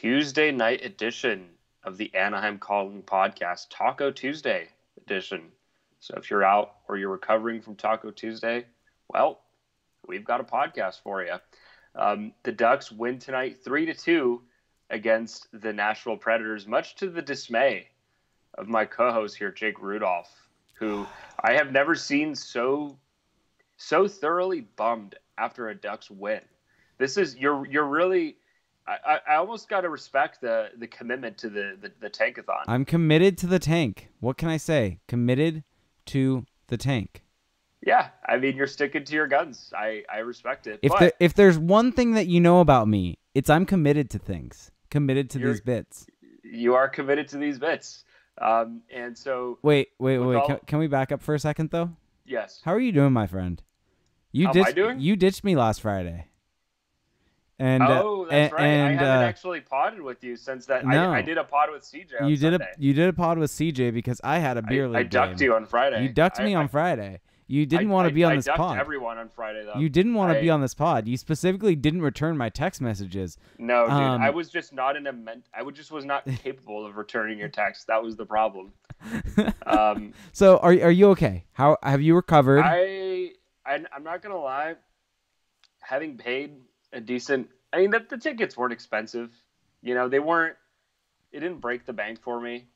Tuesday night edition of the Anaheim Calling podcast, Taco Tuesday edition. So if you're out or you're recovering from Taco Tuesday, well, we've got a podcast for you. The Ducks win tonight 3-2 against the Nashville Predators, much to the dismay of my co-host here, Jake Rudolph, who I have never seen so thoroughly bummed after a Ducks win. This is you're really. I almost got to respect the commitment to the tankathon. I'm committed to the tank. What can I say? Committed to the tank. Yeah, I mean, you're sticking to your guns. I respect it. If there's one thing that you know about me, it's I'm committed to things. Committed to these bits. You are committed to these bits. And so... Wait. Can we back up for a second, though? Yes. How are you doing, my friend? How am I doing? You ditched me last Friday. And, that's right. I haven't actually podded with you since that. No. I did a pod with CJ on Sunday. You did a pod with CJ because I had a beer league I ducked you on Friday. You ducked me on Friday. You didn't want to be on this pod. I ducked everyone on Friday, though. You didn't want to be on this pod. You specifically didn't return my text messages. No, dude. I was just not was not capable of returning your text. That was the problem. So are you okay? How have you recovered? I'm not gonna lie. Having paid a decent, I mean, the tickets weren't expensive. You know, it didn't break the bank for me,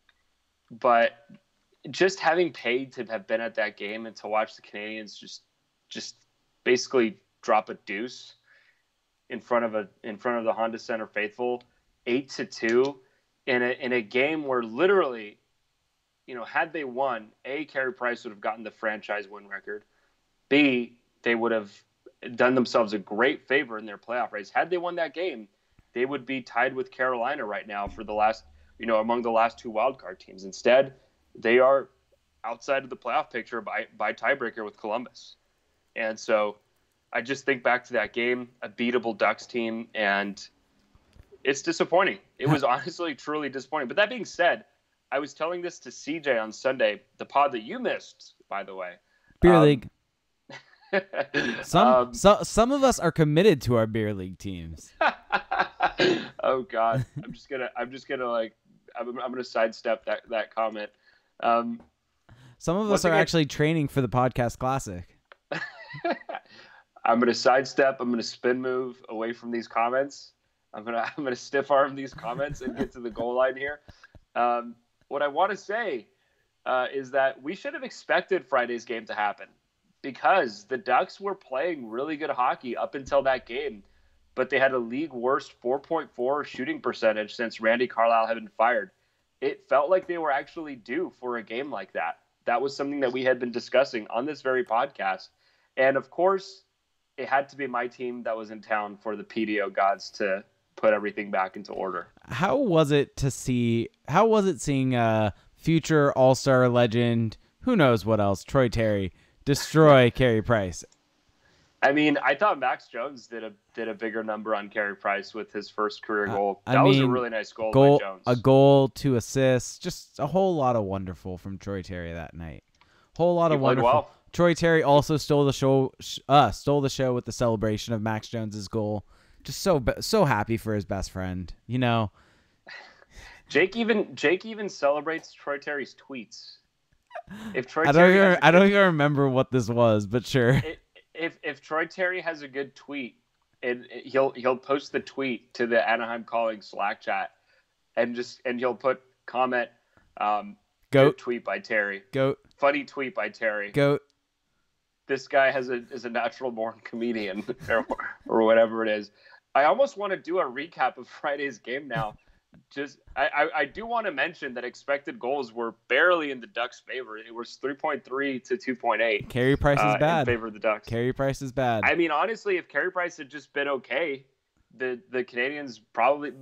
but just having paid to have been at that game and to watch the Canadians just basically drop a deuce in front of the Honda Center faithful, 8-2 in a game where literally, you know, had they won, A, Carey Price would have gotten the franchise win record. B, they would have done themselves a great favor in their playoff race. Had they won that game, they would be tied with Carolina right now for the last, among the last two wildcard teams. Instead, they are outside of the playoff picture by tiebreaker with Columbus. And so I just think back to that game, a beatable Ducks team, and it's disappointing. It was honestly, truly disappointing. But that being said, I was telling this to CJ on Sunday, the pod that you missed, by the way. Beer League. Some of us are committed to our beer league teams. Oh God, I'm gonna sidestep that comment. Some of us are actually training for the podcast classic. I'm gonna sidestep. I'm gonna spin move away from these comments. I'm gonna stiff arm these comments and get to the goal line here. What I want to say is that we should have expected Friday's game to happen, because the Ducks were playing really good hockey up until that game, but they had a league worst 4.4 shooting percentage since Randy Carlyle had been fired. It felt like they were actually due for a game like that. That was something that we had been discussing on this very podcast. And of course, it had to be my team that was in town for the PDO gods to put everything back into order. How was it seeing future All-Star legend, who knows what else, Troy Terry, destroy Carey Price? I mean, I thought Max Jones did a bigger number on Carey Price with his first career goal. That was a really nice goal by Jones. A goal, 2 assists, just a whole lot of wonderful from Troy Terry that night. Whole lot of wonderful. Well. Troy Terry also stole the show with the celebration of Max Jones's goal. Just so happy for his best friend, you know. Jake even celebrates Troy Terry's tweets. If Troy I don't even remember what this was, but sure. If Troy Terry has a good tweet, and he'll post the tweet to the Anaheim Calling Slack chat, and he'll put comment, goat tweet by Terry, goat, funny tweet by Terry, goat. This guy is a natural born comedian or whatever it is. I almost want to do a recap of Friday's game now. I do want to mention that expected goals were barely in the Ducks' favor. It was 3.3 to 2.8. Carey Price is bad. In favor of the Ducks. Carey Price is bad. I mean, honestly, if Carey Price had just been okay, the Canadians probably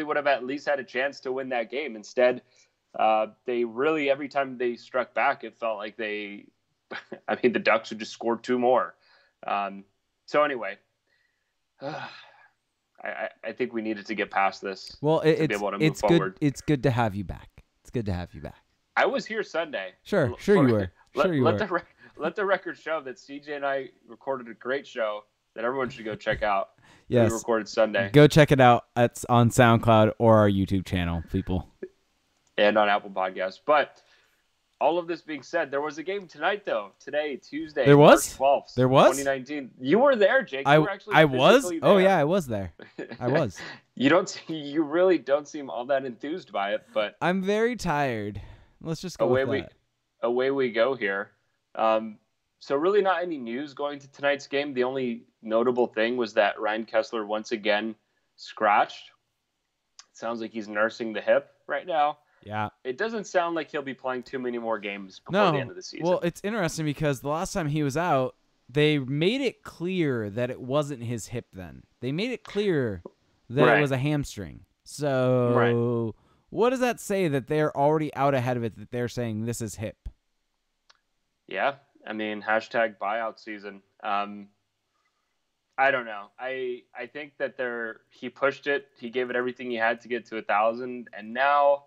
would have at least had a chance to win that game. Instead, they really, every time they struck back, it felt like the Ducks would just score 2 more. So anyway, I think we needed to get past this. Well, to be able to move forward. It's good to have you back. It's good to have you back. I was here Sunday. Sure you were. Let the record show that CJ and I recorded a great show that everyone should go check out. Yes. We recorded Sunday. Go check it out. It's on SoundCloud or our YouTube channel, people. And on Apple Podcasts. But all of this being said, there was a game tonight, though. Today, Tuesday, there was? March 12th, there was? 2019. You were there, Jake. You were actually I was? there. Oh, yeah, I was there. I was. You really don't seem all that enthused by it, but I'm very tired. Let's just go with that. Away we go here. So really not any news going to tonight's game. The only notable thing was that Ryan Kesler once again scratched. It sounds like he's nursing the hip right now. Yeah. It doesn't sound like he'll be playing too many more games before the end of the season. Well, it's interesting because the last time he was out, they made it clear that it wasn't his hip then. They made it clear that it was a hamstring. So what does that say that they're already out ahead of it, that they're saying this is hip? Yeah. I mean, hashtag buyout season. I don't know. I think that he pushed it. He gave it everything he had to get to 1,000. And now,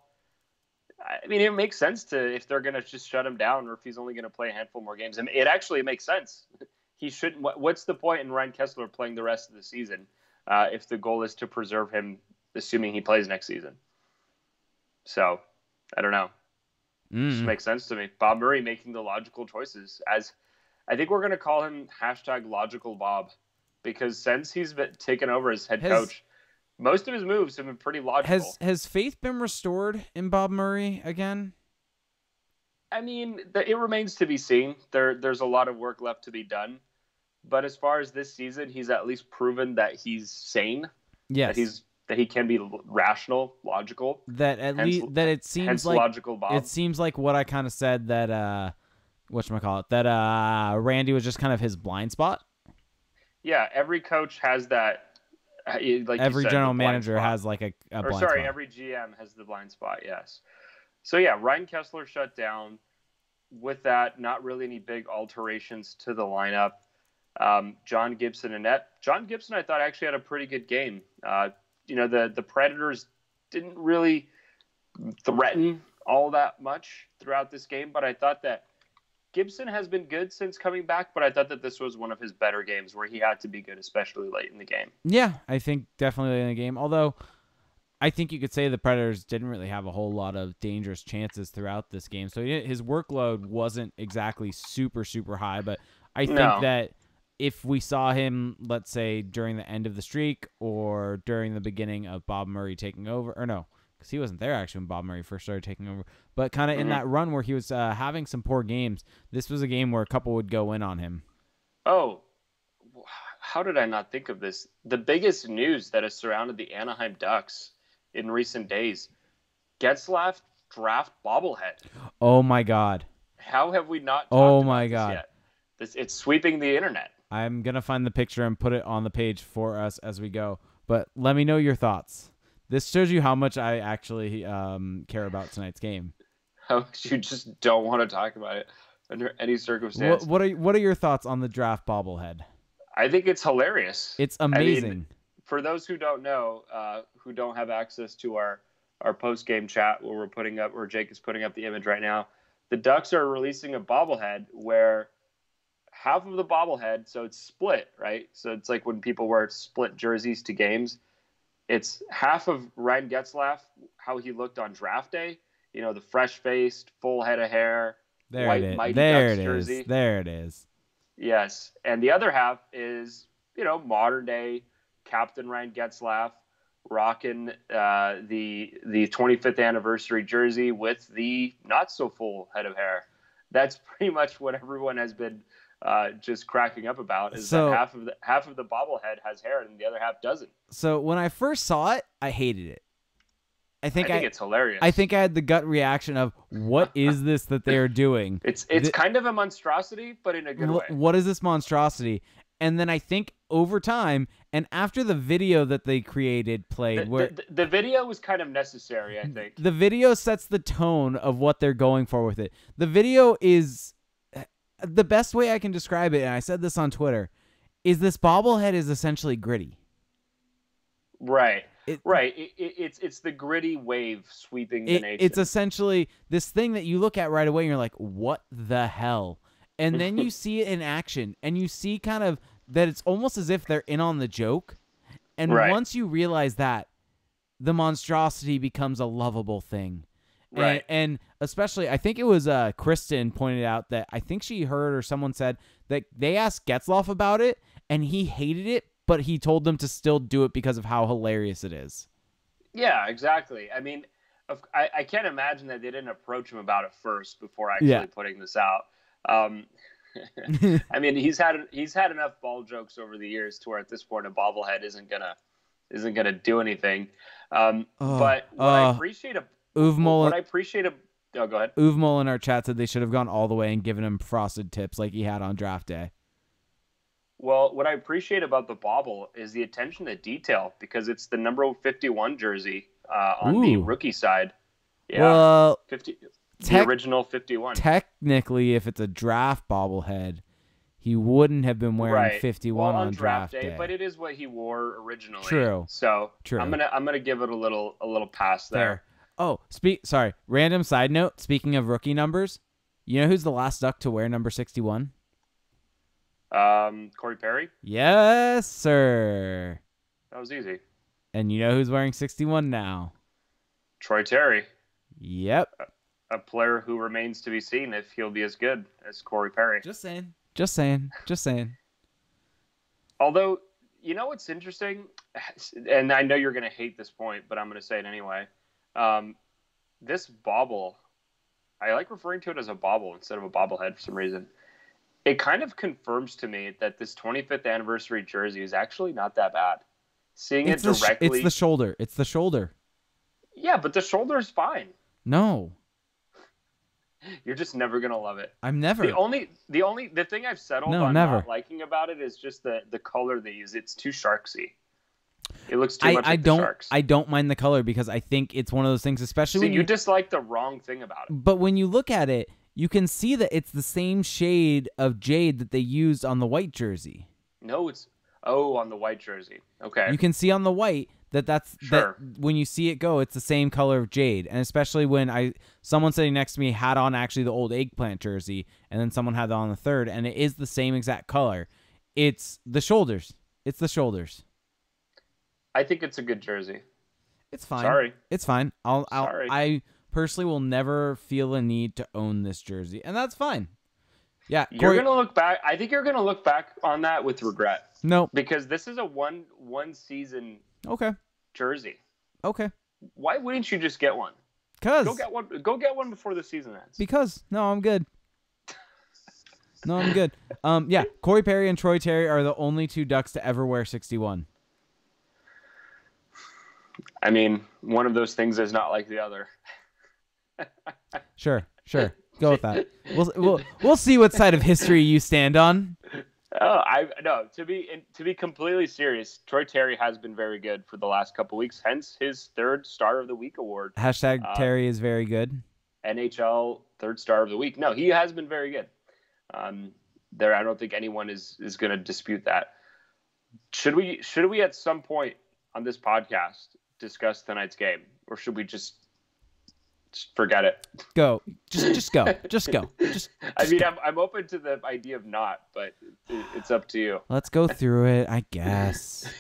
I mean, it makes sense if they're going to just shut him down or if he's only going to play a handful more games. I mean, it actually makes sense. He shouldn't. What's the point in Ryan Kesler playing the rest of the season if the goal is to preserve him, assuming he plays next season? So, I don't know. Just makes sense to me. Bob Murray making the logical choices. As I think we're going to call him hashtag logical Bob, because since he's been taken over as head coach, most of his moves have been pretty logical. Has faith been restored in Bob Murray again? I mean, it remains to be seen. There's a lot of work left to be done. But as far as this season, he's at least proven that he's sane. Yes. That he can be rational, logical. That it seems like logical Bob. It seems like what I kind of said that whatchamacallit, that Randy was just kind of his blind spot. Yeah, every coach has that. Like every you said, general manager has like a blind spot. Every GM has the blind spot. Yes. So yeah, Ryan Kesler shut down. With that, not really any big alterations to the lineup. John Gibson and net. John Gibson, I thought, actually had a pretty good game. The Predators didn't really threaten all that much throughout this game, but I thought that Gibson has been good since coming back, but I thought that this was one of his better games where he had to be good, especially late in the game. Yeah, I think definitely in the game, although I think you could say the Predators didn't really have a whole lot of dangerous chances throughout this game, so his workload wasn't exactly super, super high, but I think that if we saw him, let's say, during the end of the streak or during the beginning of Bob Murray taking over, or no, because he wasn't there actually when Bob Murray first started taking over, but kind of in that run where he was having some poor games, this was a game where a couple would go in on him. Oh, how did I not think of this? The biggest news that has surrounded the Anaheim Ducks in recent days, Getzlaf draft bobblehead. Oh, my God. How have we not talked about this God. yet? It's sweeping the internet. I'm going to find the picture and put it on the page for us as we go. But let me know your thoughts. This shows you how much I actually care about tonight's game. How much you just don't want to talk about it under any circumstance. What are your thoughts on the draft bobblehead? I think it's hilarious. It's amazing. I mean, for those who don't know, who don't have access to our post-game chat where Jake is putting up the image right now, the Ducks are releasing a bobblehead where half of the bobblehead, so it's split, right? So it's like when people wear split jerseys to games. It's half of Ryan Getzlaf, how he looked on draft day. You know, the fresh-faced, full head of hair, white Mighty Ducks jersey. There it is. Yes. And the other half is, modern-day Captain Ryan Getzlaf rocking the 25th anniversary jersey with the not-so-full head of hair. That's pretty much what everyone has been just cracking up about, is that half of the bobblehead has hair and the other half doesn't. So when I first saw it, I hated it. I think it's hilarious. I think I had the gut reaction of, what is this that they are doing? It's kind of a monstrosity, but in a good way. What is this monstrosity? And then I think over time, and after the video that they created played, the video was kind of necessary, I think. The video sets the tone of what they're going for with it. The video is the best way I can describe it, and I said this on Twitter, is this bobblehead is essentially gritty. Right. It's the gritty wave sweeping the nation. It's essentially this thing that you look at right away and you're like, what the hell? And then you see it in action and you see kind of that it's almost as if they're in on the joke. And once you realize that, the monstrosity becomes a lovable thing. Right. And especially, I think it was Kristen pointed out that I think she heard or someone said that they asked Getzlaf about it, and he hated it, but he told them to still do it because of how hilarious it is. Yeah, exactly. I mean, I can't imagine that they didn't approach him about it first before actually putting this out. I mean, he's had enough ball jokes over the years to where at this point a bobblehead isn't gonna do anything. But what I appreciate oh, go ahead. Uvmol in our chat said they should have gone all the way and given him frosted tips like he had on draft day. Well, what I appreciate about the bobble is the attention to detail, because it's the number 51 jersey on the rookie side. Yeah, well, the original 51. Technically, if it's a draft bobblehead, he wouldn't have been wearing 51 on draft day. But it is what he wore originally. True. So I'm gonna give it a little pass there. Fair. Oh, sorry. Random side note. Speaking of rookie numbers, you know who's the last Duck to wear number 61? Corey Perry? Yes, sir. That was easy. And you know who's wearing 61 now? Troy Terry. Yep. A player who remains to be seen if he'll be as good as Corey Perry. Just saying. Although, you know what's interesting? And I know you're going to hate this point, but I'm going to say it anyway. This bobble, I like referring to it as a bobble instead of a bobblehead for some reason. It kind of confirms to me that this 25th anniversary jersey is actually not that bad. Seeing it directly... It's the shoulder. Yeah, but the shoulder is fine. No. You're just never going to love it. I'm never. The thing I've settled on not liking about it is just the color they use. It's too sharksy. It looks too much like the Sharks. I don't mind the color because I think it's one of those things, especially when you dislike the wrong thing about it. But when you look at it, you can see that it's the same shade of jade that they used on the white jersey. No, it's on the white jersey. Okay. You can see on the white that when you see it go, it's the same color of jade. And especially when someone sitting next to me had on actually the old eggplant jersey, and then someone had that on the third, and it is the same exact color. It's the shoulders. I think it's a good jersey. It's fine. Sorry. It's fine. Sorry. I personally will never feel a need to own this jersey, and that's fine. Yeah. You're going to look back. I think you're going to look back on that with regret. No. Because this is a one season jersey. Okay. Why wouldn't you just get one? Because go get one before the season ends. Because I'm good. Yeah, Corey Perry and Troy Terry are the only two Ducks to ever wear 61. I mean, one of those things is not like the other. Sure. Go with that. We'll see what side of history you stand on. To be completely serious, Troy Terry has been very good for the last couple weeks, hence his third Star of the Week award. # Terry is very good. NHL third Star of the Week. No, he has been very good. I don't think anyone is going to dispute that. Should we at some point on this podcast discuss tonight's game, or should we just forget it? Go. Just go. I mean, I'm open to the idea of not, but it's up to you. Let's go through it, I guess.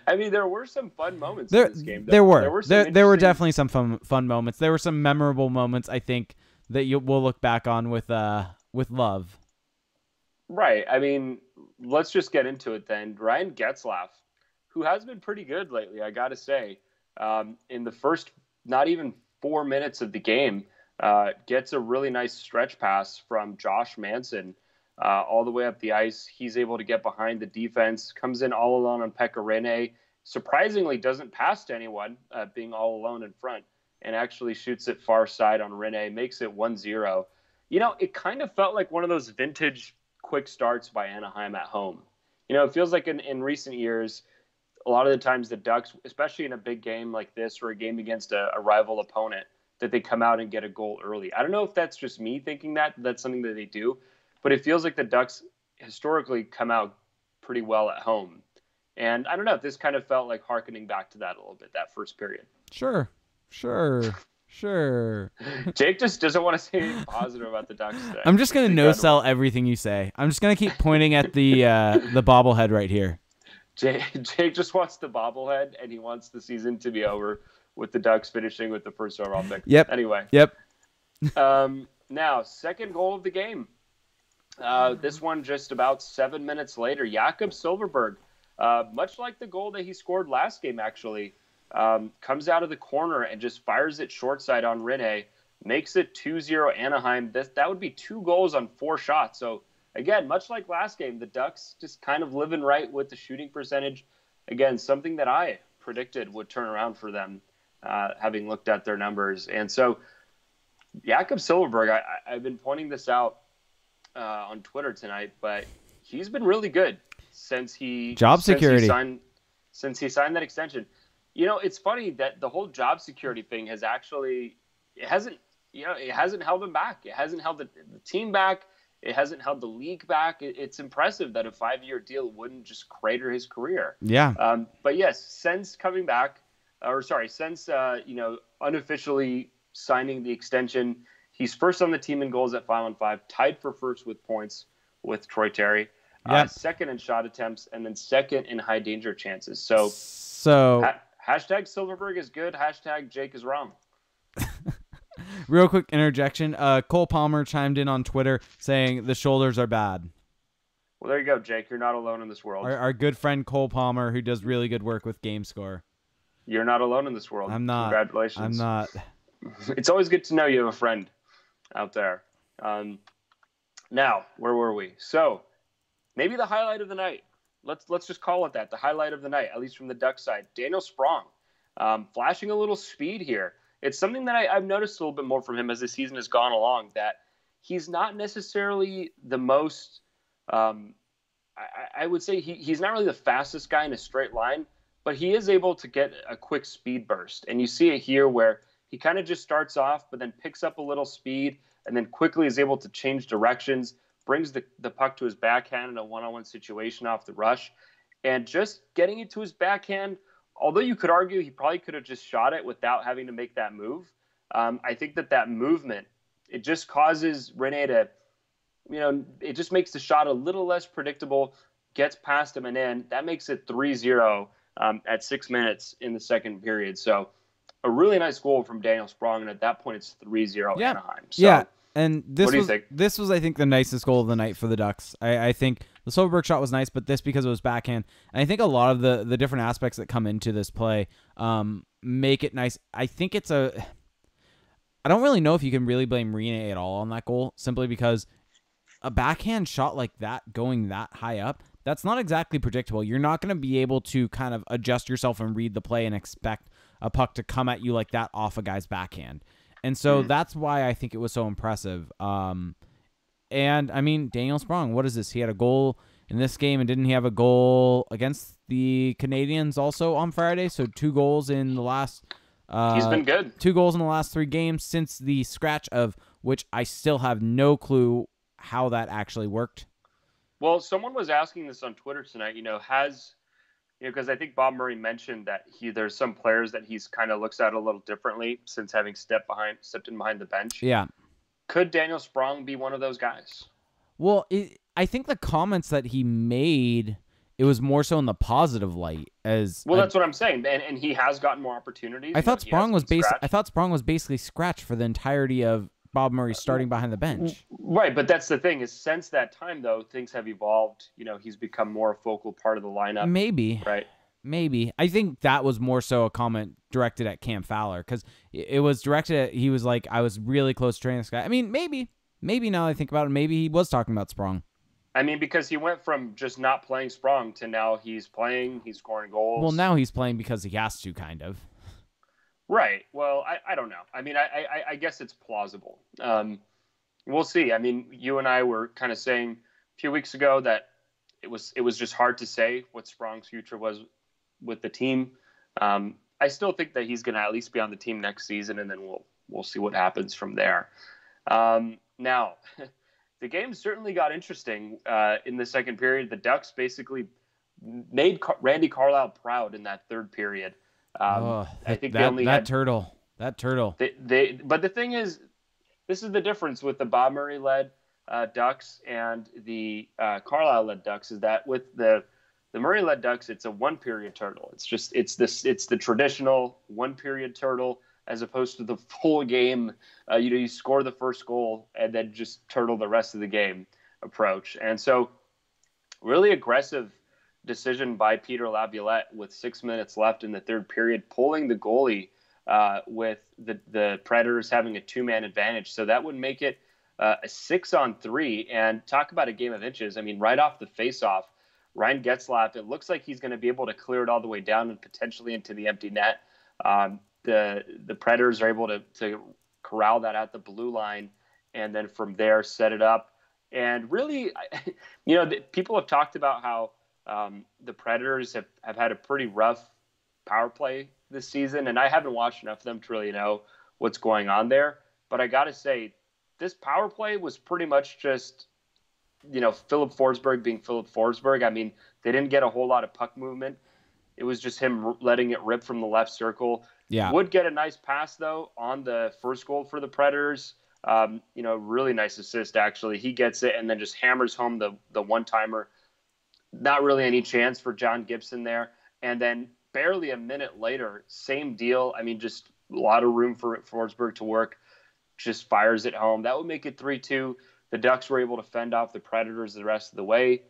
I mean, there were some fun moments in this game. There were definitely some fun moments. There were some memorable moments, I think, that we'll look back on with love. Right. I mean, let's just get into it then. Ryan Getzlaf, who has been pretty good lately, I got to say, in the first not even 4 minutes of the game, gets a really nice stretch pass from Josh Manson all the way up the ice. He's able to get behind the defense, comes in all alone on Pekka Rinne, surprisingly doesn't pass to anyone, being all alone in front, and actually shoots it far side on Rinne, makes it 1-0. You know, it kind of felt like one of those vintage quick starts by Anaheim at home. You know, it feels like in recent years, a lot of the times the Ducks, especially in a big game like this or a game against a rival opponent, that they come out and get a goal early. I don't know if that's just me thinking that's something that they do, but it feels like the Ducks historically come out pretty well at home. And I don't know, this kind of felt like hearkening back to that a little bit, that first period. Sure. Sure. Jake just doesn't want to say anything positive about the Ducks today. I'm just gonna no-sell everything you say. I'm just gonna keep pointing at the bobblehead right here. Jake just wants the bobblehead, and he wants the season to be over with the Ducks finishing with the first overall pick. Yep. Anyway. Yep. Now, second goal of the game. This one just about 7 minutes later. Jakob Silfverberg, much like the goal that he scored last game, actually, comes out of the corner and just fires it short side on Rinne, makes it 2-0 Anaheim. That would be 2 goals on 4 shots. So, again, much like last game, the Ducks just kind of living right with the shooting percentage. Again, something that I predicted would turn around for them, having looked at their numbers. And so, Jakob Silfverberg, I've been pointing this out on Twitter tonight, but he's been really good since he signed that extension. You know, it's funny that the whole job security thing hasn't held him back. It hasn't held the team back. It hasn't held the league back. It's impressive that a 5-year deal wouldn't just crater his career. Yeah. But yes, since coming back, since unofficially signing the extension, he's first on the team in goals at 5-on-5, tied for first with points with Troy Terry. Second in shot attempts, and then second in high danger chances. So hashtag Silfverberg is good. Hashtag Jake is wrong. Real quick interjection. Cole Palmer chimed in on Twitter saying the shoulders are bad. Well, there you go, Jake. You're not alone in this world. Our good friend Cole Palmer, who does really good work with GameScore. You're not alone in this world. I'm not. Congratulations. I'm not. It's always good to know you have a friend out there. Now, where were we? So, maybe the highlight of the night. Let's just call it that. The highlight of the night, at least from the Ducks side. Daniel Sprong, flashing a little speed here. It's something that I've noticed a little bit more from him as the season has gone along, that he's not necessarily the most, I would say he's not really the fastest guy in a straight line, but he is able to get a quick speed burst. And you see it here where he kind of just starts off, but then picks up a little speed and then quickly is able to change directions, brings the puck to his backhand in a one-on-one situation off the rush. And just getting it to his backhand, although you could argue he probably could have just shot it without having to make that move, I think that movement, it just causes Rinne to, it just makes the shot a little less predictable, gets past him and in. That makes it 3-0 at 6 minutes in the second period. So a really nice goal from Daniel Sprong, and at that point it's 3-0 Anaheim. So, yeah, and what do you think? This was, I think, the nicest goal of the night for the Ducks. I think the Silfverberg shot was nice, but this because it was backhand. And I think a lot of the different aspects that come into this play make it nice. I think I don't really know if you can really blame Rinne at all on that goal, simply because a backhand shot like that going that high up, that's not exactly predictable. You're not going to be able to kind of adjust yourself and read the play and expect a puck to come at you like that off a guy's backhand. And so that's why I think it was so impressive. And, I mean, Daniel Sprong, what is this? He had a goal in this game, and didn't he have a goal against the Canadiens also on Friday? So 2 goals in the last... he's been good. 2 goals in the last 3 games since the scratch, of which I still have no clue how that actually worked. Well, someone was asking this on Twitter tonight, because I think Bob Murray mentioned that there's some players that he's kind of looks at a little differently since having stepped in behind the bench. Yeah. Could Daniel Sprong be one of those guys? Well, I think the comments that he made, it was more so in the positive light. That's what I'm saying, and he has gotten more opportunities. I thought Sprong was basically scratched for the entirety of Bob Murray starting behind the bench. Right, but that's the thing, is since that time, though, things have evolved. He's become more a focal part of the lineup. Maybe. Right. Maybe. I think that was more so a comment directed at Cam Fowler, because it was directed at, he was like, I was really close to training this guy. I mean, maybe now I think about it, maybe he was talking about Sprong. I mean, because he went from just not playing Sprong to now he's playing, he's scoring goals. Well, now he's playing because he has to, kind of. Right. Well, I don't know. I mean, I guess it's plausible. We'll see. I mean, you and I were kind of saying a few weeks ago that it was just hard to say what Sprong's future was with the team. I still think that he's going to at least be on the team next season, and then we'll see what happens from there. Now, the game certainly got interesting in the second period. The Ducks basically made Randy Carlyle proud in that third period. I think they only had turtle. That turtle. But the thing is, this is the difference with the Bob Murray-led Ducks and the Carlisle-led Ducks, is that with the Murray-led Ducks, it's a one-period turtle. It's the traditional one-period turtle, as opposed to the full game. You score the first goal and then just turtle the rest of the game approach. And so, really aggressive decision by Peter Laviolette with 6 minutes left in the third period, pulling the goalie with the Predators having a 2-man advantage. So that would make it a 6-on-3. And talk about a game of inches. I mean, right off the faceoff, Ryan Getzlaf, it looks like he's going to be able to clear it all the way down and potentially into the empty net. The Predators are able to corral that at the blue line, and then from there set it up. And really, people have talked about how the Predators have had a pretty rough power play this season, and I haven't watched enough of them to really know what's going on there. But I got to say, this power play was pretty much just, Philip Forsberg being Philip Forsberg. I mean, they didn't get a whole lot of puck movement. It was just him letting it rip from the left circle. Yeah. Would get a nice pass, though, on the first goal for the Predators. Really nice assist, actually. He gets it and then just hammers home the one-timer. Not really any chance for John Gibson there. And then barely a minute later, same deal. I mean, just a lot of room for Forsberg to work. Just fires it home. That would make it 3-2. The Ducks were able to fend off the Predators the rest of the way.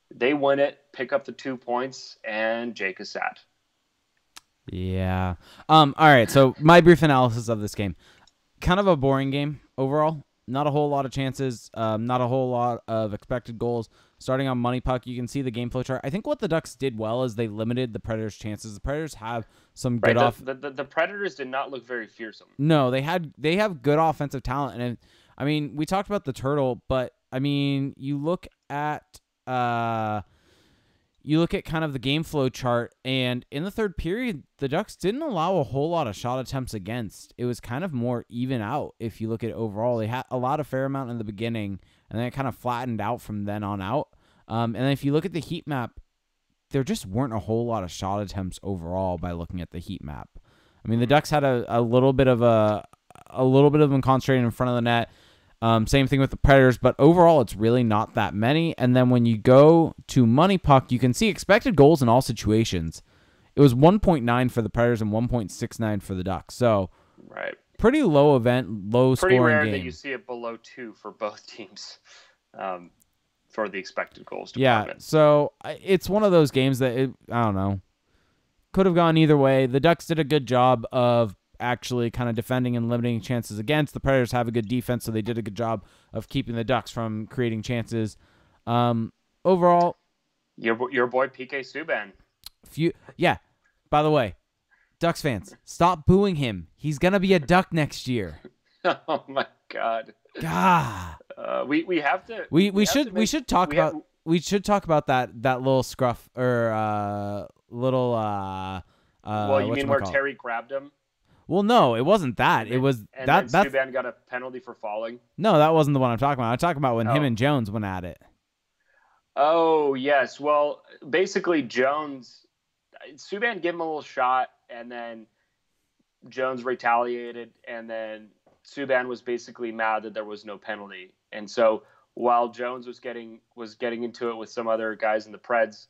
They win it, pick up the 2 points, and Jake is sad. Yeah. All right, so my brief analysis of this game. Kind of a boring game overall. Not a whole lot of chances. Not a whole lot of expected goals. Starting on Money Puck, you can see the game flow chart. I think what the Ducks did well is they limited the Predators' chances. The Predators have some good The Predators did not look very fearsome. No, they have good offensive talent, and I mean, we talked about the turtle, but I mean, you look at kind of the game flow chart, and in the third period, the Ducks didn't allow a whole lot of shot attempts against. It was kind of more even out. If you look at it overall, they had a fair amount in the beginning, and then it kind of flattened out from then on out. And then if you look at the heat map, there just weren't a whole lot of shot attempts overall by looking at the heat map. I mean, the Ducks had a little bit of them concentrating in front of the net. Same thing with the Predators, but overall, it's really not that many. And then when you go to Money Puck, you can see expected goals in all situations. It was 1.9 for the Predators and 1.69 for the Ducks. So, right, pretty low event, low scoring game. Pretty rare that you see it below 2 for both teams for the expected goals department. Yeah, so it's one of those games that, I don't know, could have gone either way. The Ducks did a good job of actually kind of defending and limiting chances against. The Predators have a good defense, so they did a good job of keeping the Ducks from creating chances. Overall, your boy PK Subban. By the way, Ducks fans, stop booing him. He's gonna be a Duck next year. Oh my God. God. We have to. We should talk about that little scruff or little. Well, you mean where Terry grabbed him? Well, no, it wasn't that. It was that. Subban got a penalty for falling. No, that wasn't the one I'm talking about. I'm talking about when him and Jones went at it. Oh yes. Well, basically Subban gave him a little shot, and then Jones retaliated, and then Subban was basically mad that there was no penalty. And so while Jones was getting into it with some other guys in the Preds,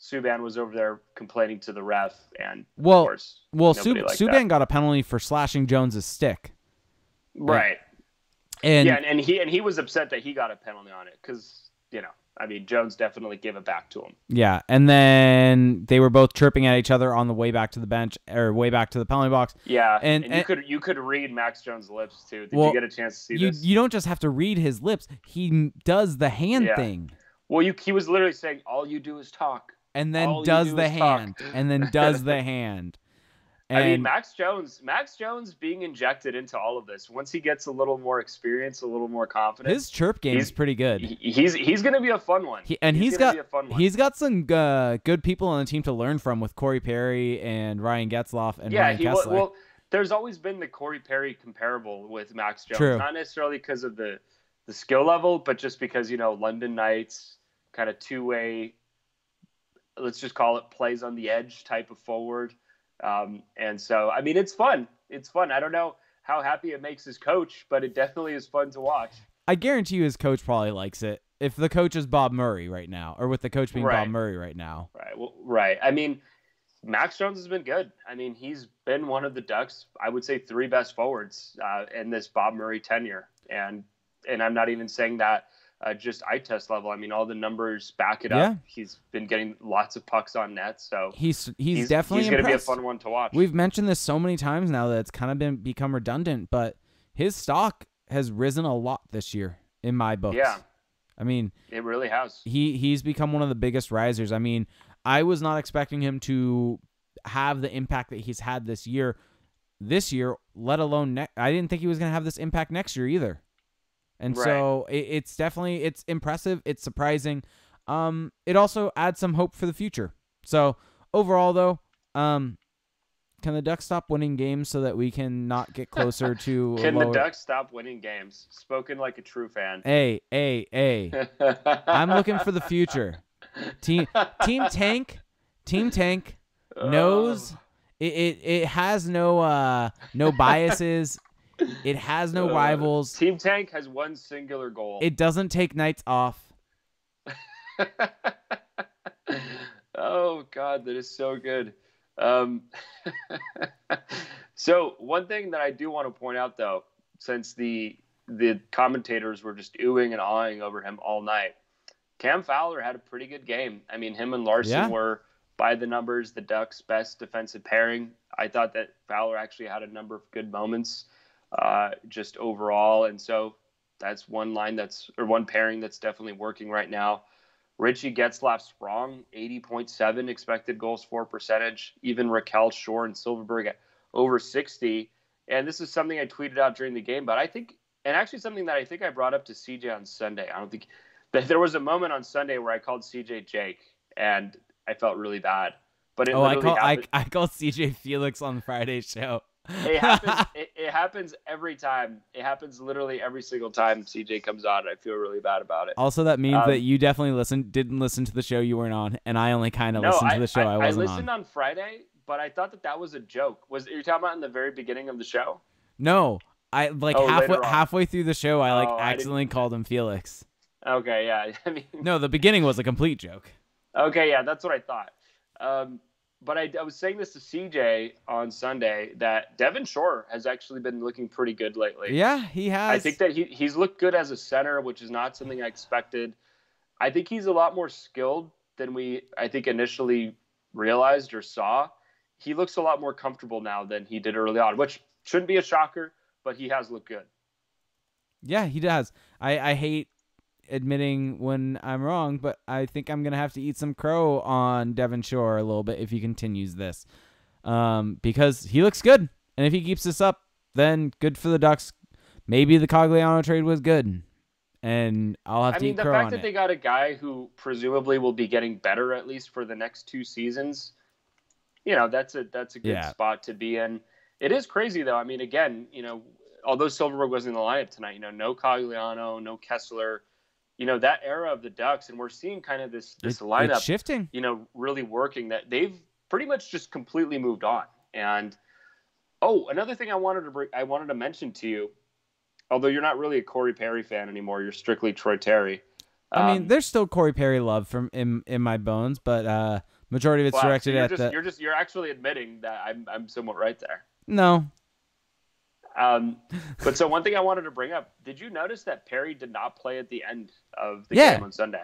Subban was over there complaining to the ref, and of course, Subban got a penalty for slashing Jones's stick. Right. And he was upset that he got a penalty on it because, Jones definitely gave it back to him. Yeah, and then they were both chirping at each other on the way back to the bench or way back to the penalty box. Yeah, and you could read Max Jones' lips too. Did you get a chance to see this? You don't just have to read his lips. He does the hand thing. Well, he was literally saying, "All you do is talk." And then does the hand. And then does the hand. And I mean, Max Jones being injected into all of this, once he gets a little more experience, a little more confidence. His chirp game is pretty good. He's going to be a fun one. He's got some good people on the team to learn from with Corey Perry and Ryan Getzlaf and Ryan Kesler. Well, there's always been the Corey Perry comparable with Max Jones. True. Not necessarily because of the skill level, but just because, London Knights, kind of two-way, let's just call it plays on the edge type of forward. And so, I mean, it's fun. It's fun. I don't know how happy it makes his coach, but it definitely is fun to watch. I guarantee you his coach probably likes it. If the coach is Bob Murray right now, or with the coach being Bob Murray right now. Right. Well, right. I mean, Max Jones has been good. I mean, he's been one of the Ducks, I would say, 3 best forwards in this Bob Murray tenure. And I'm not even saying that just eye test level. I mean, all the numbers back it up. He's been getting lots of pucks on net, so he's definitely going to be a fun one to watch. We've mentioned this so many times now that it's kind of become redundant, but his stock has risen a lot this year in my books. Yeah. I mean, it really has. He's become one of the biggest risers. I mean, I was not expecting him to have the impact that he's had this year, let alone I didn't think he was going to have this impact next year either. And so it's definitely, it's impressive. It's surprising. It also adds some hope for the future. So overall though, can the Ducks stop winning games so that we can not get closer to the Ducks stop winning games? Spoken like a true fan. Hey. I'm looking for the future. Team Tank knows it has no biases. It has no rivals. Team Tank has one singular goal. It doesn't take nights off. Oh God, that is so good. So one thing that I do want to point out, though, since the commentators were just oohing and awing over him all night, Cam Fowler had a pretty good game. I mean, him and Larson were, by the numbers, the Ducks' best defensive pairing. I thought that Fowler actually had a number of good moments, just overall, and so that's one pairing that's definitely working right now. Richie Getzlaf Sprong, 80.7 expected goals for percentage. Even Raquel Shore and Silverberg at over 60. And this is something I tweeted out during the game, but I think, and actually something that I think I brought up to CJ on Sunday. I don't think that there was a moment on Sunday where I called CJ Jake, and I felt really bad. But I called CJ Felix on Friday's show. It happens. It happens every time. It happens literally every single time CJ comes on. I feel really bad about it. Also, that means that you definitely didn't listen to the show you weren't on, and I only kind of listened to the show I wasn't on. I listened on Friday, but I thought that was a joke. You're talking about in the very beginning of the show? No, I halfway through the show, I accidentally called him Felix. Okay, yeah. I mean, no, the beginning was a complete joke. Okay, yeah, that's what I thought. But I was saying this to CJ on Sunday that Devin Shore has actually been looking pretty good lately. Yeah, he has. I think that he's looked good as a center, which is not something I expected. I think he's a lot more skilled than I think initially realized or saw. He looks a lot more comfortable now than he did early on, which shouldn't be a shocker, but he has looked good. Yeah, he does. I hate admitting when I'm wrong, but I think I'm gonna have to eat some crow on Devin Shore a little bit if he continues this, because he looks good, and if he keeps this up, then good for the Ducks. Maybe the Cogliano trade was good, and I'll have to eat crow on it. The fact that they got a guy who presumably will be getting better at least for the next 2 seasons, that's a good spot to be in. It is crazy though. I mean, again, although Silverberg was in the lineup tonight, no Cogliano, no Kesler. That era of the Ducks, and we're seeing kind of this lineup it's shifting, really working, that they've pretty much just completely moved on. And another thing I wanted to mention to you, although you're not really a Corey Perry fan anymore, you're strictly Troy Terry. I mean, there's still Corey Perry love from in my bones, but majority of it's directed at you're actually admitting that I'm somewhat right there. No. But so one thing I wanted to bring up, did you notice that Perry did not play at the end of the game on Sunday?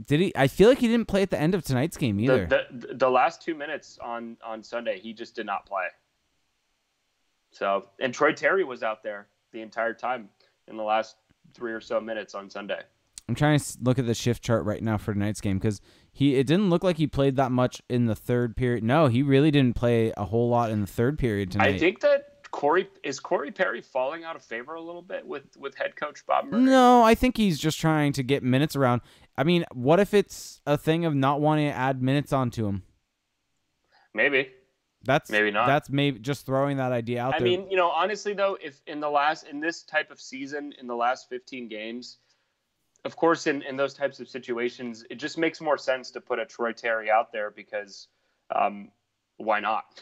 Did he? I feel like he didn't play at the end of tonight's game either. The last 2 minutes on Sunday, he just did not play. So, and Troy Terry was out there the entire time in the last 3 or so minutes on Sunday. I'm trying to look at the shift chart right now for tonight's game because it didn't look like he played that much in the third period. No, he really didn't play a whole lot in the third period tonight. I think that Corey Perry falling out of favor a little bit with head coach Bob Murray? No, I think he's just trying to get minutes around. I mean, what if it's a thing of not wanting to add minutes onto him? Maybe. Maybe not. That's maybe just throwing that idea out there. I mean, honestly though, if in this type of season, in the last 15 games, of course, in those types of situations, it just makes more sense to put a Troy Terry out there because why not?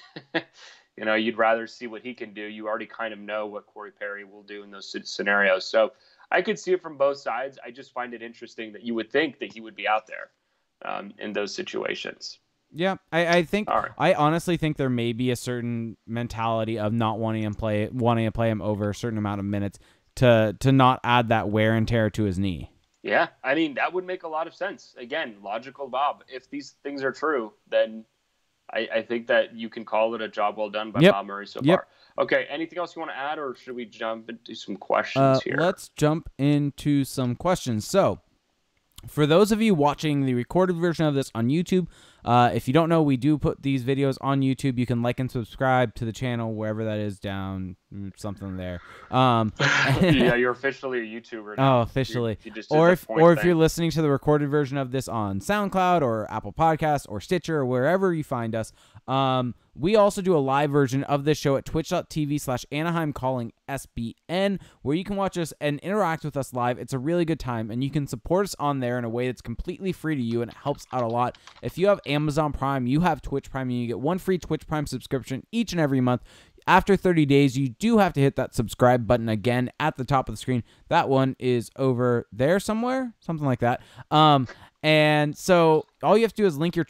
You'd rather see what he can do. You already kind of know what Corey Perry will do in those scenarios. So I could see it from both sides. I just find it interesting that you would think that he would be out there in those situations. Yeah, I think right. I honestly think there may be a certain mentality of not wanting to play him over a certain amount of minutes to not add that wear and tear to his knee. Yeah, I mean, that would make a lot of sense. Again, logical, Bob. If these things are true, then I think that you can call it a job well done by Bob Murray so far. Okay, anything else you want to add, or should we jump into some questions here? Let's jump into some questions. So, for those of you watching the recorded version of this on YouTube, if you don't know, we do put these videos on YouTube. You can like and subscribe to the channel, wherever that is down, something there. Yeah, you're officially a YouTuber now. Oh, officially. If you're listening to the recorded version of this on SoundCloud or Apple Podcasts or Stitcher or wherever you find us, we also do a live version of this show at twitch.tv/Anaheim Calling SBN, where you can watch us and interact with us live. It's a really good time, and you can support us on there in a way that's completely free to you, and it helps out a lot. If you have Amazon Prime, you have Twitch Prime, and you get one free Twitch Prime subscription each and every month. After 30 days, you do have to hit that subscribe button again at the top of the screen. That one is over there somewhere, something like that. And so all you have to do is link your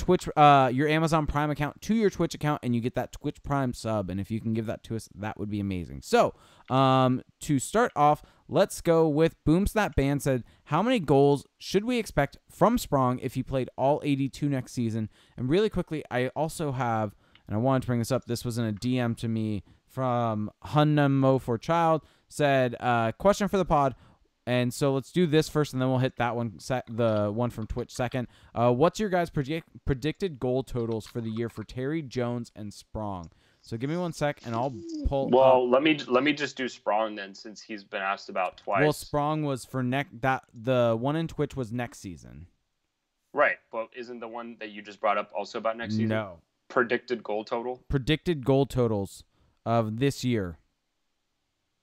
your Amazon Prime account to your Twitch account, and you get that Twitch Prime sub. And if you can give that to us, that would be amazing. So to start off, let's go with Boomsnap Band said, how many goals should we expect from Sprong if he played all 82 next season? And really quickly, I also have, and I wanted to bring this up, this was in a DM to me from Hunnamo for Child, said, question for the pod. And so let's do this first, and then we'll hit that one, the one from Twitch second. What's your guys' predicted goal totals for the year for Terry, Jones, and Sprong? So give me 1 sec, and I'll pull. Well, let me just do Sprong then, since he's been asked about twice. Well, Sprong was for the one in Twitch was next season. Right, but isn't the one that you just brought up also about next season? No. Predicted goal total? Predicted goal totals of this year.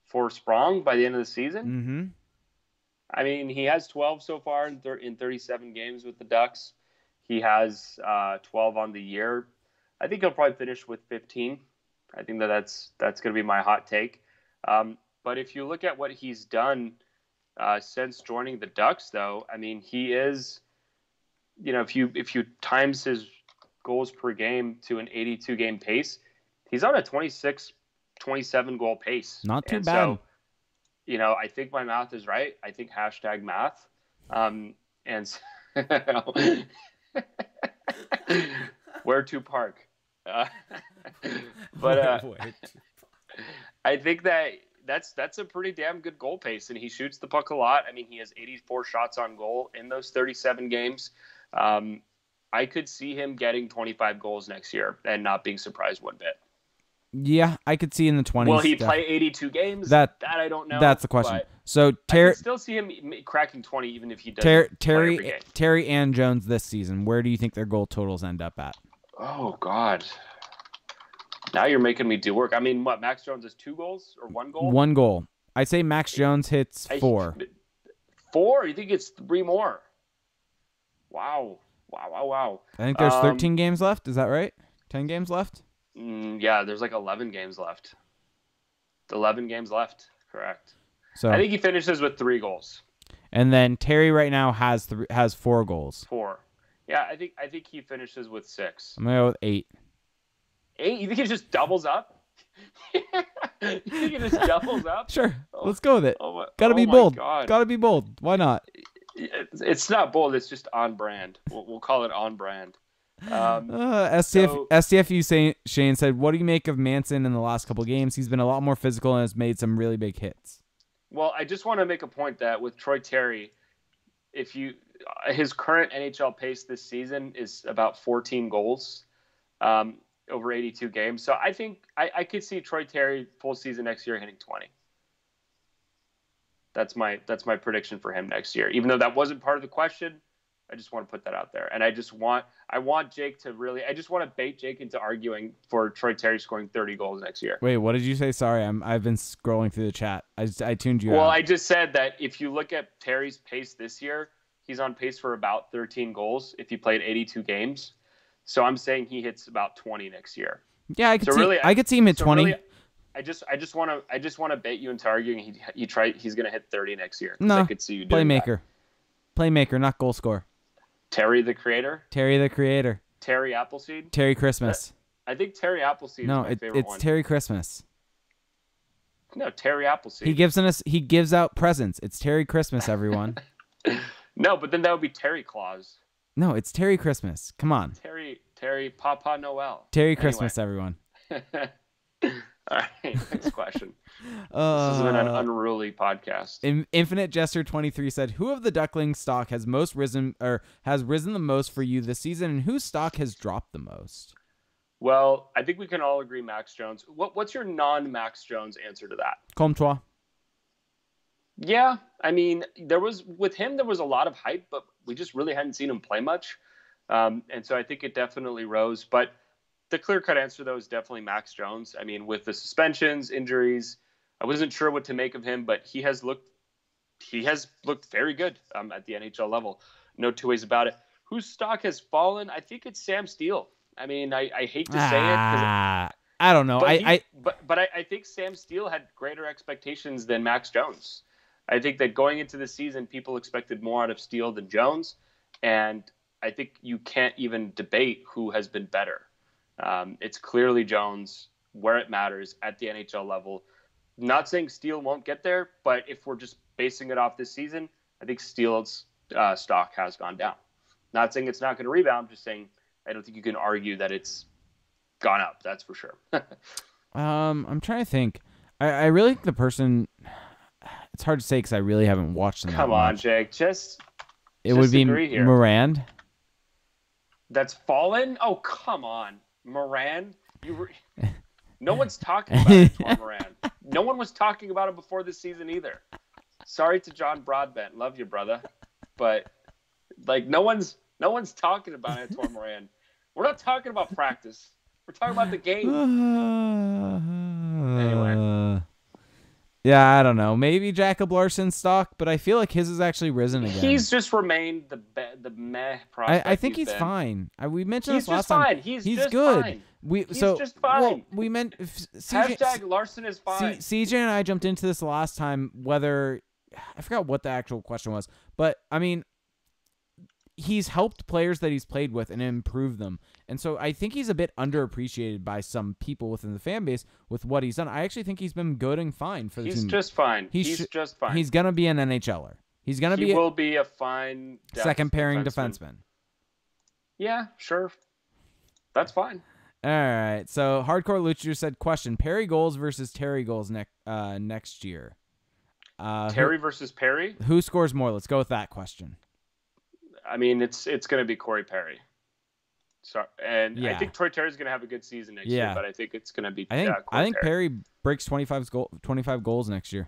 For Sprong by the end of the season? Mm-hmm. I mean, he has 12 so far in 37 games with the Ducks. He has 12 on the year. I think he'll probably finish with 15. I think that's going to be my hot take. But if you look at what he's done since joining the Ducks, though, I mean, he is, if you times his goals per game to an 82 game pace, he's on a 26, 27 goal pace. Not too bad. So, I think my math is right. I think #math. And so where to park? But I think that's a pretty damn good goal pace, and he shoots the puck a lot. I mean, he has 84 shots on goal in those 37 games. I could see him getting 25 goals next year and not being surprised one bit. Yeah, I could see in the 20s. Will he play 82 games? That I don't know. That's the question. So I can still see him cracking 20 even if he doesn't play every game. Terry and Jones this season, where do you think their goal totals end up at? Oh, God. Now you're making me do work. I mean, what, Max Jones has 2 goals or 1 goal? 1 goal. I'd say Max Jones hits 4. 4? You think it's 3 more? Wow. I think there's 13 games left. Is that right? 10 games left? Yeah, there's like 11 games left. 11 games left, correct. So I think he finishes with 3 goals. And then Terry right now has 4 goals. 4. Yeah, I think he finishes with 6. I'm gonna go with 8. 8? You think he just doubles up? You think he just doubles up? Sure. Let's go with it. Oh Gotta be bold. Gotta be bold. Why not? It's not bold. It's just on brand. We'll call it on brand. STFU Shane said, what do you make of Manson in the last couple games? He's been a lot more physical and has made some really big hits. Well, I just want to make a point that with Troy Terry, his current NHL pace this season is about 14 goals over 82 games. So I think I could see Troy Terry full season next year hitting 20. That's my prediction for him next year. Even though that wasn't part of the question, I just want to put that out there. And I want Jake to really, I just want to bait Jake into arguing for Troy Terry scoring 30 goals next year. Wait, what did you say? Sorry, I've been scrolling through the chat. I tuned you out. Well, I just said that if you look at Terry's pace this year, he's on pace for about 13 goals if he played 82 games. So I'm saying he hits about 20 next year. Yeah, I could see him at 20. Really, I just want to bait you into arguing he's going to hit 30 next year. No, I could see you doing playmaker, not goal scorer. Terry the Creator. Terry Appleseed. Terry Christmas. I think Terry Appleseed is my favorite one. It's Terry Christmas. No, Terry Appleseed. He gives out presents. It's Terry Christmas, everyone. No, but then that would be Terry Claus. No, it's Terry Christmas. Come on. Terry Papa Noel. Terry Christmas, everyone. All right, next question. This is an unruly podcast. Infinite Jester 23 said, "Who of the Ducklings stock has risen the most for you this season, and whose stock has dropped the most?" Well, I think we can all agree Max Jones. What's your non-Max Jones answer to that? Comtois. Yeah, I mean, there was a lot of hype, but we just really hadn't seen him play much. And so I think it definitely rose. But the clear-cut answer, though, is definitely Max Jones. I mean, with the suspensions, injuries, I wasn't sure what to make of him, but he has looked very good at the NHL level. No two ways about it. Whose stock has fallen? I think it's Sam Steele. I mean, I hate to say it. I don't know. But I think Sam Steele had greater expectations than Max Jones. I think that going into the season, people expected more out of Steele than Jones. And I think you can't even debate who has been better. It's clearly Jones where it matters at the NHL level. Not saying Steele won't get there, but if we're just basing it off this season, I think Steele's stock has gone down. Not saying it's not going to rebound, just saying I don't think you can argue that it's gone up. That's for sure. I'm trying to think. I really think the person. It's hard to say because I really haven't watched them. Come on, Jake. It would be Morand. That's fallen? Oh, come on. Morand? No one's talking about Antoine Morand. No one was talking about it before this season either. Sorry to John Broadbent. Love you, brother. But, like, no one's talking about Antoine Morand. We're not talking about practice. We're talking about the game. Anyway. Yeah, I don't know. Maybe Jacob Larson's stock, but I feel like his has actually risen again. He's just remained the meh prospect. I think he's fine. We mentioned this last time. He's just good. Fine. He's just fine. Well, we meant hashtag Larson is fine. CJ and I jumped into this last time. Whether I forgot what the actual question was, but I mean, he's helped players that he's played with and improved them. And so I think he's a bit underappreciated by some people within the fan base with what he's done. I actually think he's been good and fine for the team. He's just fine. He's just fine. He's going to be an NHLer. He will be a fine second pairing defenseman. Yeah, sure. That's fine. All right. So Hardcore Luchager said, question, Perry goals versus Terry goals next year. Terry versus Perry? Who scores more? Let's go with that question. I mean, it's going to be Corey Perry. So, and yeah. I think Troy Terry's going to have a good season next year, but I think it's going to be I think Perry breaks 25 goals next year.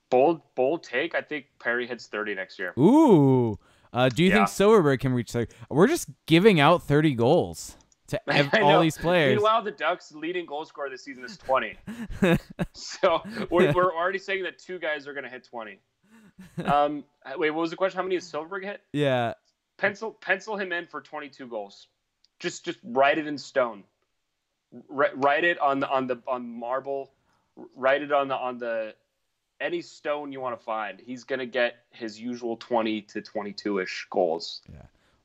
Bold take. I think Perry hits 30 next year. Ooh. Do you think Silverberg can reach 30? We're just giving out 30 goals to all these players. Meanwhile, the Ducks' leading goal scorer this season is 20. So we're already saying that two guys are going to hit 20. Wait, what was the question? How many has Silverberg hit? Yeah. Pencil him in for 22 goals. Just write it in stone. Write it on marble. Write it on the any stone you want to find. He's gonna get his usual 20 to 22-ish goals. Yeah,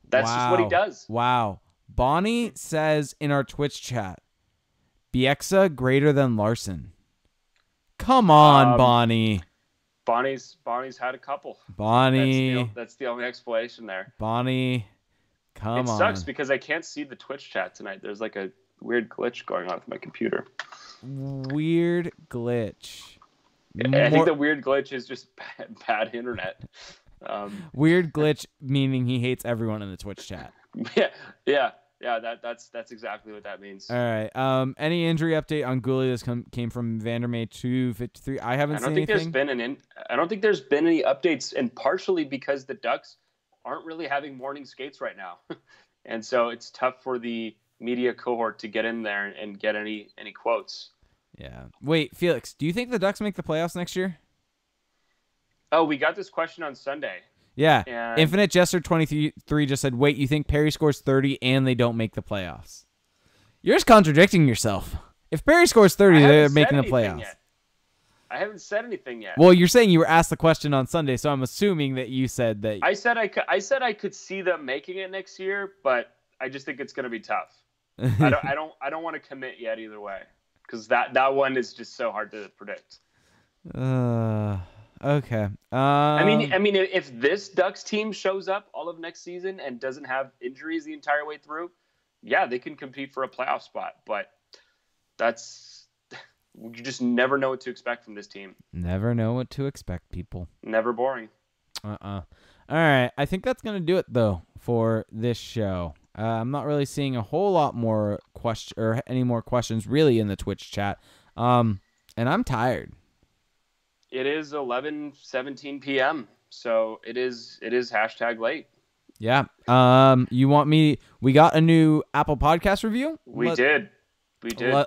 that's just what he does. Wow. Bonnie says in our Twitch chat, Bieksa greater than Larson. Come on, Bonnie. Bonnie's had a couple. Bonnie. That's the only explanation there. Bonnie, come on. It sucks because I can't see the Twitch chat tonight. There's like a weird glitch going on with my computer. Weird glitch. I think the weird glitch is just bad internet. Weird glitch meaning he hates everyone in the Twitch chat. Yeah. That's exactly what that means. All right. Any injury update on Goulet? This came from Vandermeer 253. I don't think there's been any updates, and partially because the Ducks aren't really having morning skates right now, and so it's tough for the media cohort to get in there and get any quotes. Yeah. Wait, Felix, do you think the Ducks make the playoffs next year? Oh, we got this question on Sunday. Yeah. And Infinite Jester 23 just said, wait, you think Perry scores 30 and they don't make the playoffs? You're just contradicting yourself. If Perry scores 30, they're making the playoffs. Yet. I haven't said anything yet. Well, you're saying you were asked the question on Sunday, so I'm assuming that you said that. I said I could see them making it next year, but I just think it's going to be tough. I don't want to commit yet either way, because that one is just so hard to predict. Okay. I mean, if this Ducks team shows up all of next season and doesn't have injuries the entire way through, yeah, they can compete for a playoff spot. But you just never know what to expect from this team. Never know what to expect, people. Never boring. All right. I think that's going to do it, though, for this show. I'm not really seeing a whole lot more any more questions really in the Twitch chat. And I'm tired. It is 11:17 p.m., so it is #late. Yeah. You want me? We got a new Apple Podcast review. We did.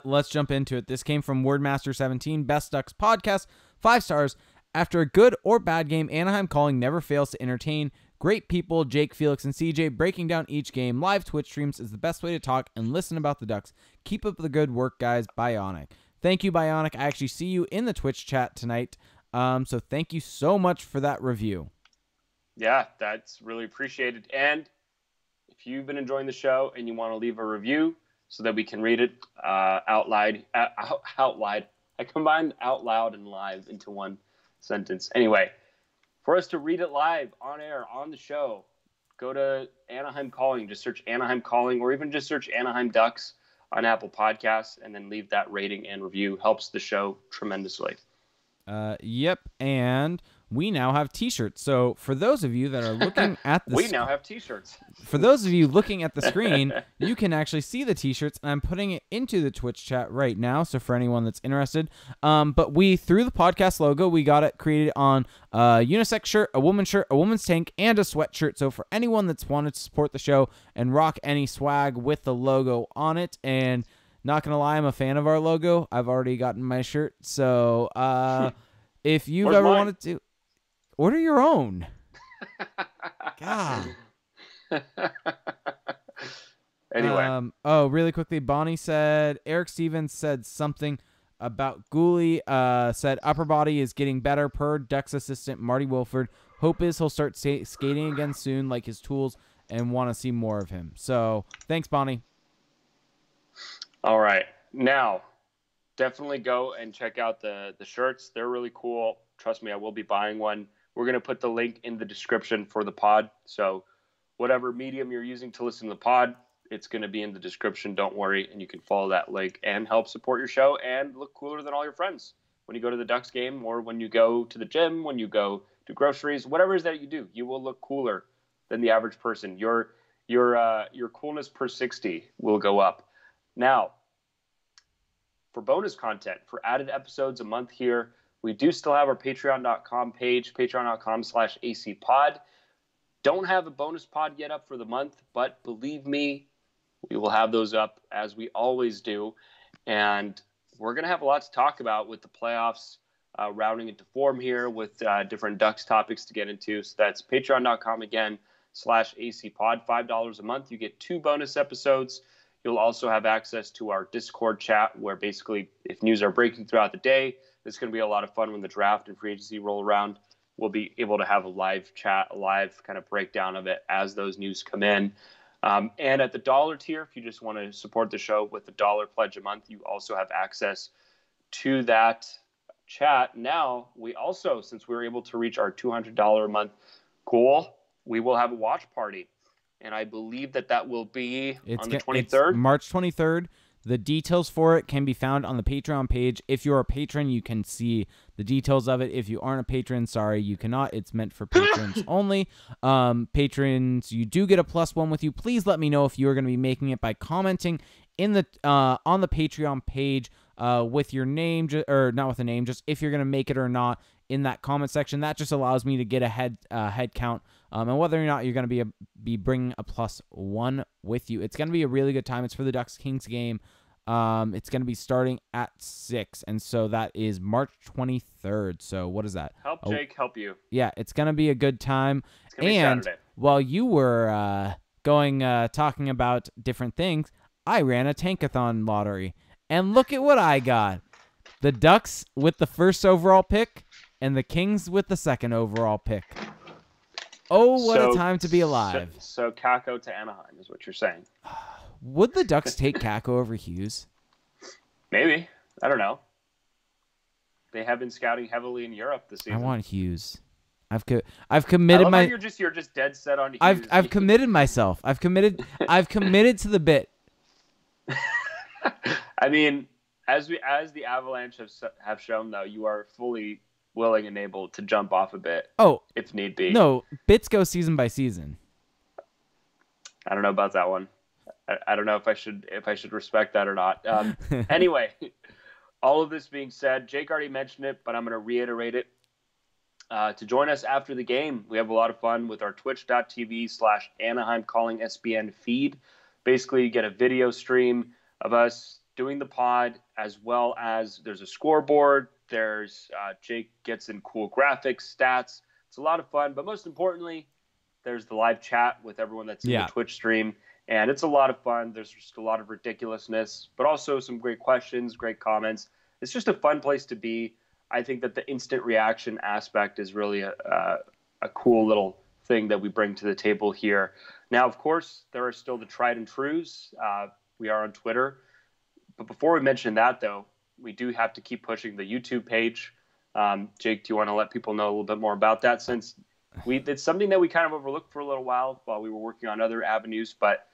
Let's jump into it. This came from Wordmaster17, Best Ducks Podcast, 5 stars. After a good or bad game, Anaheim Calling never fails to entertain. Great people, Jake, Felix, and CJ, breaking down each game. Live Twitch streams is the best way to talk and listen about the Ducks. Keep up the good work, guys. Bionic. Thank you, Bionic. I actually see you in the Twitch chat tonight. So thank you so much for that review. Yeah, that's really appreciated. And if you've been enjoying the show and you want to leave a review so that we can read it out loud. I combined out loud and live into one sentence. Anyway, for us to read it live on air on the show, go to Anaheim Calling. Just search Anaheim Calling, or even just search Anaheim Ducks on Apple Podcasts, and then leave that rating and review. Helps the show tremendously. Yep, and we now have T-shirts. So for those of you that are looking at the now have T-shirts. For those of you looking at the screen, you can actually see the T-shirts, and I'm putting it into the Twitch chat right now. So for anyone that's interested, but through the podcast logo, we got it created on a unisex shirt, a woman's tank, and a sweatshirt. So for anyone that's wanted to support the show and rock any swag with the logo on it, and not gonna lie, I'm a fan of our logo. I've already gotten my shirt. So if you've ever wanted to order your own, God. Anyway. Really quickly, Bonnie said Eric Stevens said something about Gooley. Said upper body is getting better per Ducks assistant Marty Wilford. Hope is he'll start skating again soon, like his tools, and want to see more of him. So thanks, Bonnie. All right. Now, definitely go and check out the shirts. They're really cool. Trust me, I will be buying one. We're going to put the link in the description for the pod. So whatever medium you're using to listen to the pod, it's going to be in the description. Don't worry. And you can follow that link and help support your show and look cooler than all your friends when you go to the Ducks game, or when you go to the gym, when you go to groceries, whatever it is that you do, you will look cooler than the average person. Your coolness per 60 will go up. Now, for bonus content, for added episodes a month here, we do still have our patreon.com page, patreon.com/acpod. Don't have a bonus pod yet up for the month, but believe me, we will have those up as we always do. And we're going to have a lot to talk about with the playoffs rounding into form here, with different Ducks topics to get into. So that's patreon.com again /acpod, $5 a month. You get 2 bonus episodes. You'll also have access to our Discord chat, where basically if news are breaking throughout the day, it's going to be a lot of fun when the draft and free agency roll around. We'll be able to have a live chat, a live kind of breakdown of it as those news come in. And at the $1 tier, if you just want to support the show with the $1 pledge a month, you also have access to that chat. Now, we also, since we were able to reach our $200 a month goal, we will have a watch party. And I believe that will be on the 23rd. It's March 23rd. The details for it can be found on the Patreon page. If you're a patron, you can see the details of it. If you aren't a patron, sorry, you cannot. It's meant for patrons only. Patrons, you do get a +1 with you. Please let me know if you're going to be making it by commenting in the on the Patreon page with your name, or not with a name, just if you're going to make it or not in that comment section. That just allows me to get a head count, and whether or not you're going to be bringing a +1 with you. It's going to be a really good time. It's for the Ducks Kings game. It's going to be starting at 6, and so that is March 23rd. So what is that? Help Jake help you. Yeah, it's going to be a good time, It's gonna be Saturday. While you were talking about different things, I ran a tankathon lottery, and look at what I got. The Ducks with the first overall pick and the Kings with the second overall pick. Oh, what a time to be alive. So Kakko to Anaheim is what you're saying. Would the Ducks take Kakko over Hughes? Maybe. I don't know. They have been scouting heavily in Europe this season. I want Hughes. I've committed my. You're just dead set on Hughes. I've committed myself. I've committed to the bit. I mean, as the Avalanche have shown, though, you are fully willing and able to jump off a bit. Oh, if need be. No, bits go season by season. I don't know about that one. I don't know if I should respect that or not. Anyway, all of this being said, Jake already mentioned it, but I'm going to reiterate it. To join us after the game, we have a lot of fun with our twitch.tv/Anaheim Calling SBN feed. Basically, you get a video stream of us doing the pod, as well as there's a scoreboard. There's Jake gets in cool graphics, stats. It's a lot of fun, but most importantly, there's the live chat with everyone that's in the Twitch stream, and it's a lot of fun. There's just a lot of ridiculousness, but also some great questions, great comments. It's just a fun place to be. I think that the instant reaction aspect is really a cool little thing that we bring to the table here. Now, of course, there are still the tried and trues. We are on Twitter. But before we mention that, though, we do have to keep pushing the YouTube page. Jake, do you want to let people know a little bit more about that? Since it's something that we kind of overlooked for a little while we were working on other avenues, but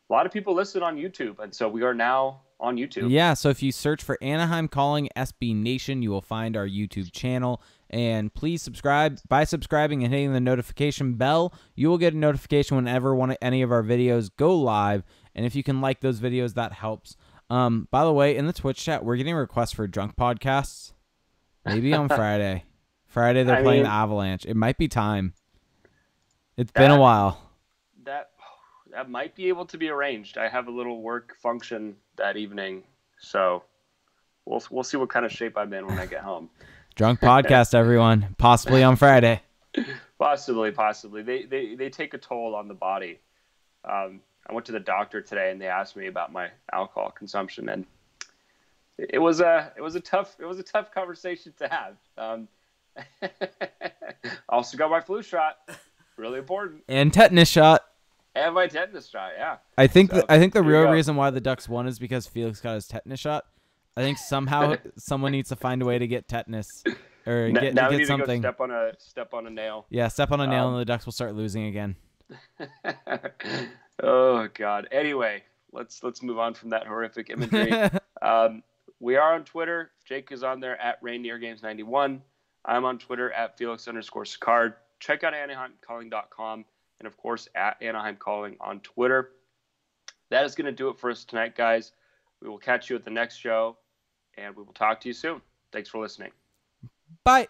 a lot of people listen on YouTube, and so we are now on YouTube. Yeah, so if you search for Anaheim Calling SB Nation, you will find our YouTube channel. And please subscribe. By subscribing and hitting the notification bell, you will get a notification whenever any of our videos go live. And if you can like those videos, that helps. By the way, in the Twitch chat, we're getting requests for drunk podcasts. Maybe on Friday. Friday they're playing the Avalanche. It might be time. It's been a while. That might be able to be arranged. I have a little work function that evening, so we'll see what kind of shape I'm in when I get home. Drunk podcast, everyone. Possibly on Friday. Possibly. They take a toll on the body. I went to the doctor today, and they asked me about my alcohol consumption, and it was a tough conversation to have. Also got my flu shot, really important, and tetanus shot. And my tetanus shot, yeah. I think the real reason why the Ducks won is because Felix got his tetanus shot. I think somehow someone needs to find a way to get tetanus or get something. To go step on a nail. Yeah, step on a nail, and the Ducks will start losing again. Oh God. Anyway, let's move on from that horrific imagery. We are on Twitter. Jake is on there at RainierGames91. I'm on Twitter at Felix_Sicard. Check out AnaheimCalling.com. And, of course, at Anaheim Calling on Twitter. That is going to do it for us tonight, guys. We will catch you at the next show, and we will talk to you soon. Thanks for listening. Bye.